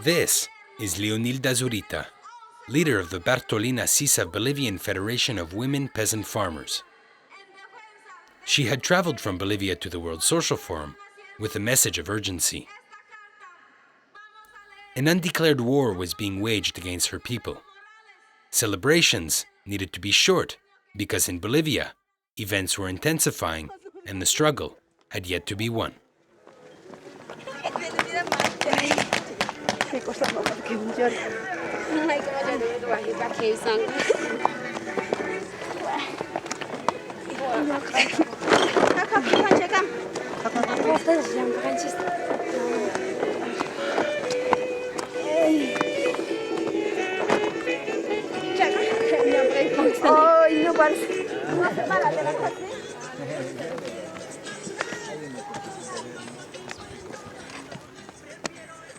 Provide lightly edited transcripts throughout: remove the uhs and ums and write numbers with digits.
This is Leonilda Zurita, leader of the Bartolina Sisa Bolivian Federation of Women Peasant Farmers. She had traveled from Bolivia to the World Social Forum with a message of urgency. An undeclared war was being waged against her people. Celebrations needed to be short because in Bolivia, events were intensifying and the struggle had yet to be won.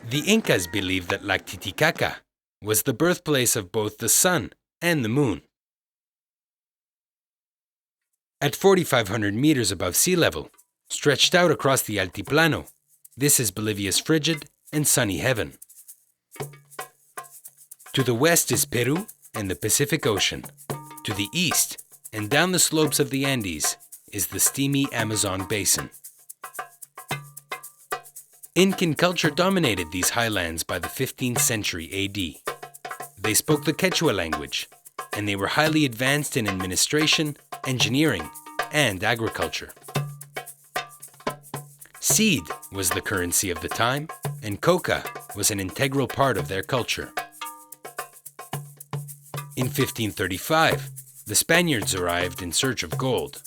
The Incas believed that Lac Titicaca was the birthplace of both the sun and the moon. At 4,500 meters above sea level, stretched out across the Altiplano, this is Bolivia's frigid and sunny heaven. To the west is Peru and the Pacific Ocean. To the east and down the slopes of the Andes is the steamy Amazon basin. Incan culture dominated these highlands by the 15th century AD. They spoke the Quechua language, and they were highly advanced in administration, engineering, and agriculture. Seed was the currency of the time, and coca was an integral part of their culture. In 1535, the Spaniards arrived in search of gold.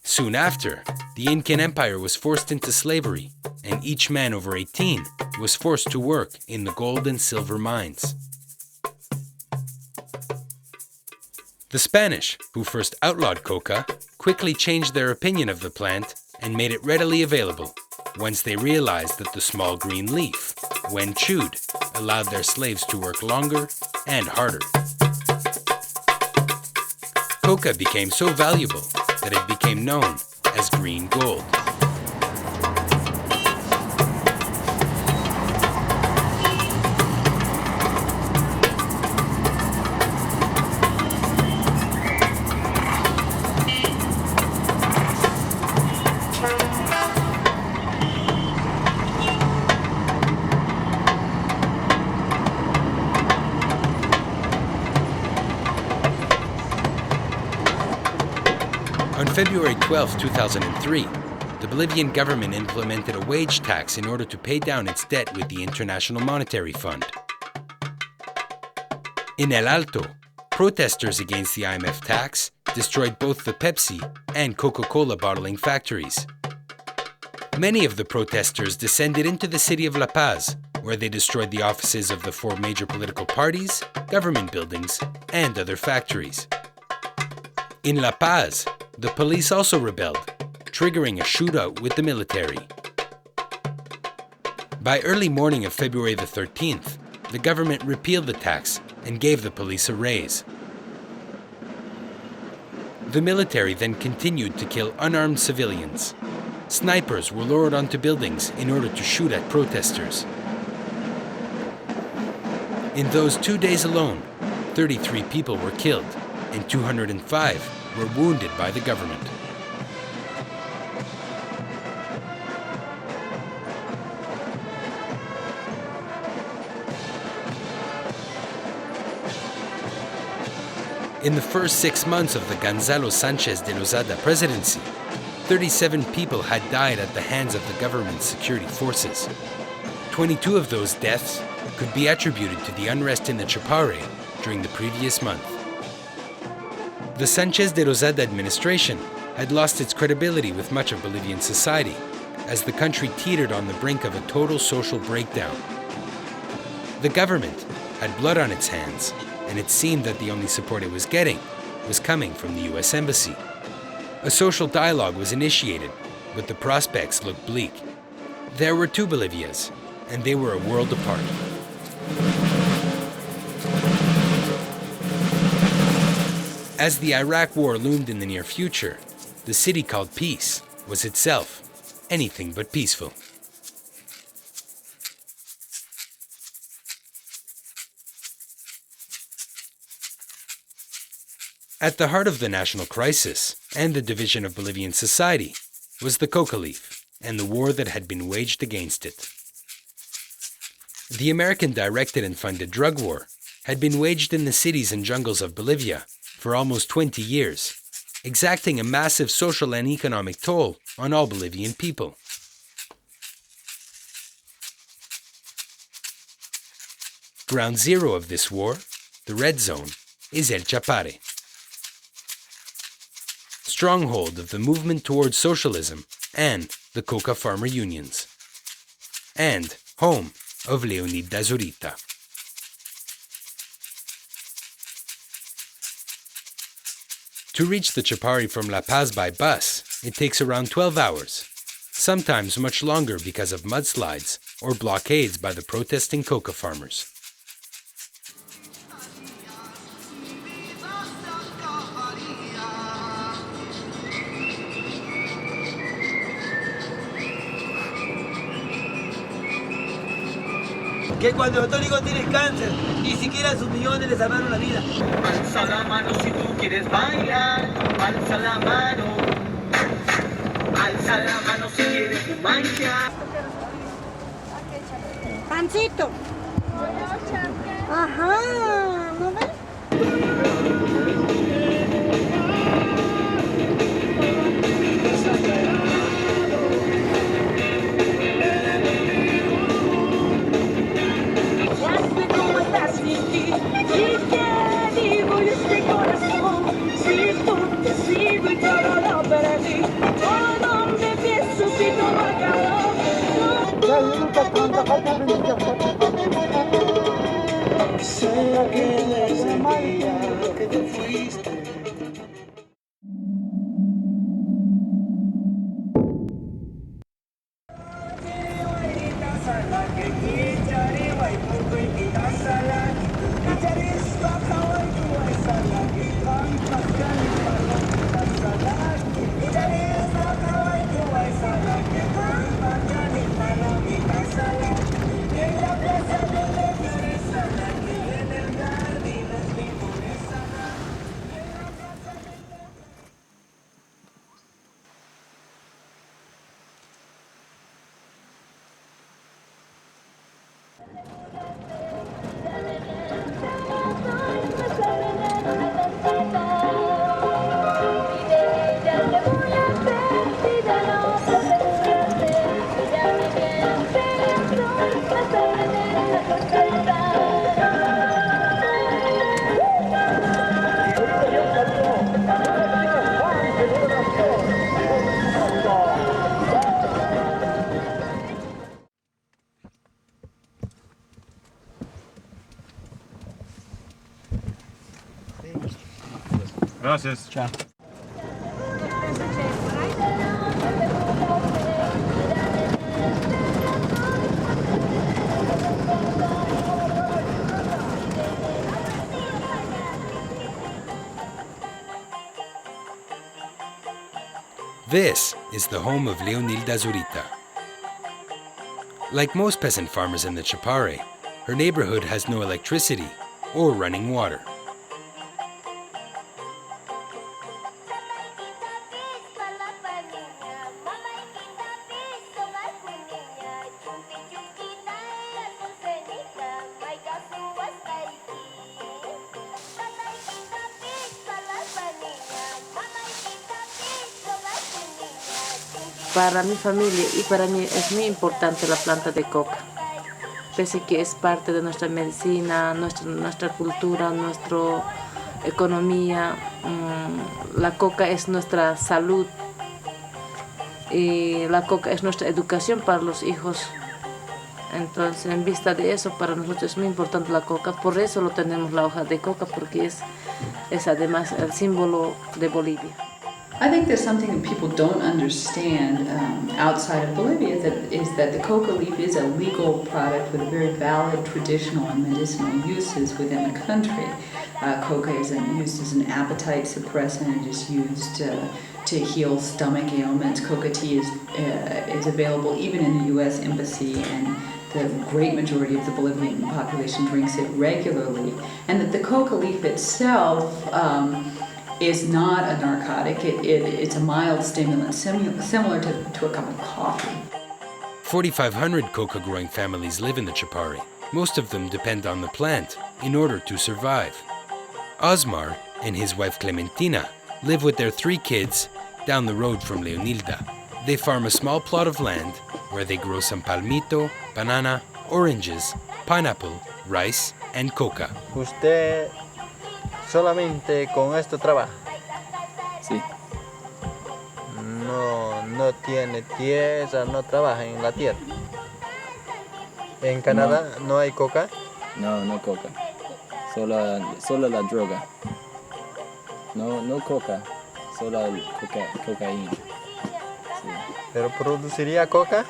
Soon after, the Incan Empire was forced into slavery, and each man over 18 was forced to work in the gold and silver mines. The Spanish, who first outlawed coca, quickly changed their opinion of the plant and made it readily available once they realized that the small green leaf, when chewed, allowed their slaves to work longer and harder. Coca became so valuable that it became known as green gold. On February 12, 2003, the Bolivian government implemented a wage tax in order to pay down its debt with the International Monetary Fund. In El Alto, protesters against the IMF tax destroyed both the Pepsi and Coca-Cola bottling factories. Many of the protesters descended into the city of La Paz, where they destroyed the offices of the 4 major political parties, government buildings, and other factories. In La Paz, the police also rebelled, triggering a shootout with the military. By early morning of February the 13th, the government repealed the tax and gave the police a raise. The military then continued to kill unarmed civilians. Snipers were lured onto buildings in order to shoot at protesters. In those 2 days alone, 33 people were killed and 205 were wounded by the government. In the first 6 months of the Gonzalo Sanchez de Lozada presidency, 37 people had died at the hands of the government's security forces. 22 of those deaths could be attributed to the unrest in the Chapare during the previous month. The Sanchez de Lozada administration had lost its credibility with much of Bolivian society, as the country teetered on the brink of a total social breakdown. The government had blood on its hands, and it seemed that the only support it was getting was coming from the US Embassy. A social dialogue was initiated, but the prospects looked bleak. There were 2 Bolivias, and they were a world apart. As the Iraq War loomed in the near future, the city called peace was itself anything but peaceful. At the heart of the national crisis and the division of Bolivian society was the coca leaf and the war that had been waged against it. The American-directed and funded drug war had been waged in the cities and jungles of Bolivia for almost 20 years, exacting a massive social and economic toll on all Bolivian people. Ground zero of this war, the red zone, is El Chapare, stronghold of the movement towards socialism and the coca farmer unions, and home of Leonilda Zurita. To reach the Chapare from La Paz by bus, it takes around 12 hours, sometimes much longer because of mudslides or blockades by the protesting coca farmers. Que cuando el doctor dijo tienes cáncer, ni siquiera sus millones le salvaron la vida. Alza la mano si tú quieres bailar, alza la mano si quieres manchar. Pancito. Ajá, ¿no ves? Sé que desde el día que te fuiste. Gracias. Chao. This is the home of Leonilda Zurita. Like most peasant farmers in the Chapare, her neighborhood has no electricity or running water. Para mi familia y para mí es muy importante la planta de coca, pese que es parte de nuestra medicina, nuestra cultura, nuestra economía. La coca es nuestra salud y la coca es nuestra educación para los hijos. Entonces, en vista de eso, para nosotros es muy importante la coca. Por eso lo tenemos la hoja de coca, porque es además el símbolo de Bolivia. I think there's something that people don't understand outside of Bolivia is that the coca leaf is a legal product with very valid traditional and medicinal uses within the country. Coca is used as an appetite suppressant. It is used to heal stomach ailments. Coca tea is available even in the U.S. Embassy, and the great majority of the Bolivian population drinks it regularly. And that the coca leaf itself is not a narcotic. It's a mild stimulant, similar to a cup of coffee. 4,500 coca-growing families live in the Chapare. Most of them depend on the plant in order to survive. Osmar and his wife Clementina live with their 3 kids down the road from Leonilda. They farm a small plot of land where they grow some palmito, banana, oranges, pineapple, rice, and coca. ¿Usted solamente con esto trabaja? Sí, No tiene tierra, no trabaja en la tierra. ¿En Canadá no hay coca? no coca. Solo la droga. No coca, solo cocaína. Sí. ¿Pero produciría coca?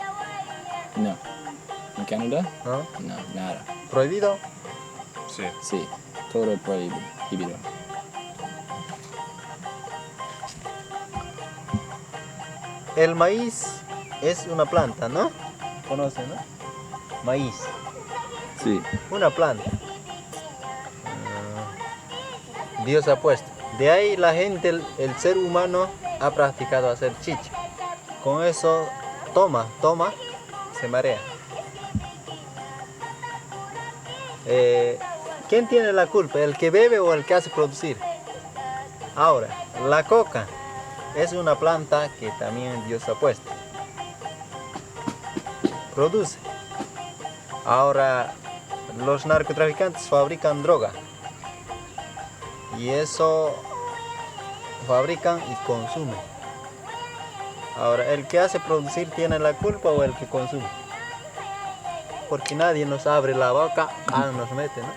No. ¿En Canadá? ¿No? No, nada. ¿Prohibido? Sí. Sí, todo prohibido. El maíz es una planta, ¿no? ¿Conocen, no? Maíz, Sí. una planta. Dios ha puesto. De ahí la gente, el ser humano ha practicado hacer chicha. Con eso toma, se marea. ¿Quién tiene la culpa? ¿El que bebe o el que hace producir? Ahora, la coca es una planta que también Dios ha puesto. Produce. Ahora, los narcotraficantes fabrican droga. Y eso fabrican y consumen. Ahora, ¿el que hace producir tiene la culpa o el que consume? Porque nadie nos abre la boca, nos mete, ¿no?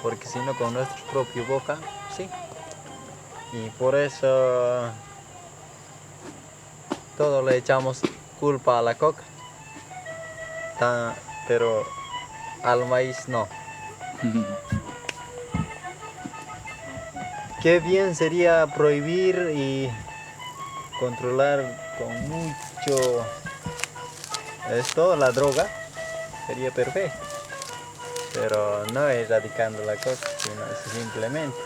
Porque si no, con nuestra propia boca, sí. Y por eso todos le echamos culpa a la coca. Pero al maíz no. Qué bien sería prohibir y controlar con mucho la droga, sería perfecto. Pero no erradicando la coca, sino simplemente